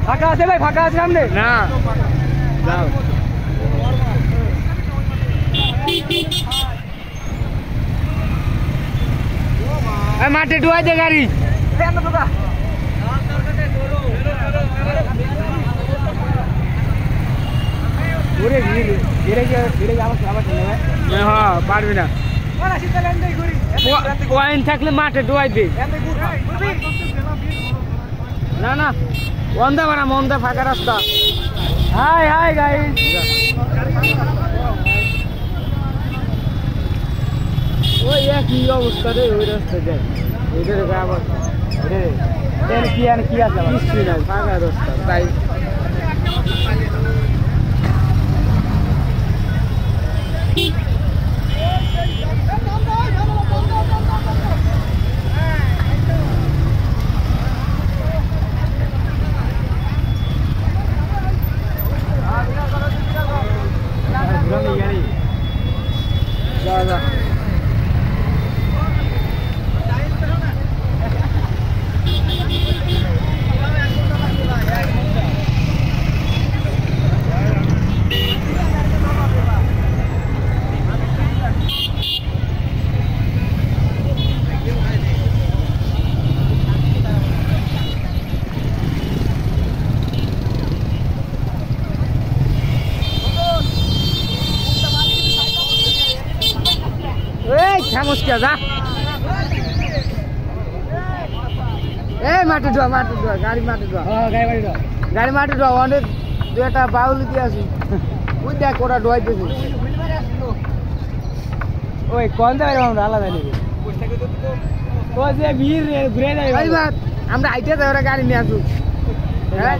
ফাঁকা আছে ভাই, ফাঁকা আছে সামনে না যাও মাঠে ডুয়াই দে গাড়ি হ্যাঁ পারবি না ওয়াইন থাকলে মাঠে ডুয়াই দে না না বন্ধ বানা মন্দা ফাঁকা রাস্তা হাই হাই গাইস ওই একই অবস্থা রে ওই রাস্তা যায় ওইটার আবার কি আর কি আছে কিছুই নাই ফাঁকা রাস্তা তাই যা যা খামোশকিয়া যা এই মাঠে ডোয়া গাড়ি মাঠে ডোয়া গাড়ি মাঠে ডোয়া অনেক দু একটা বাউলি দিয়ে আসি ওই দেখ ওরা ডোয়াইতেছে ওই কোন জায়গায় আমরা আলাদা নেবে ও যে ভিড় ঘুরে যাই আমরা আইতে যাই ওরা গাড়ি নিয়ে আসুক হ্যাঁ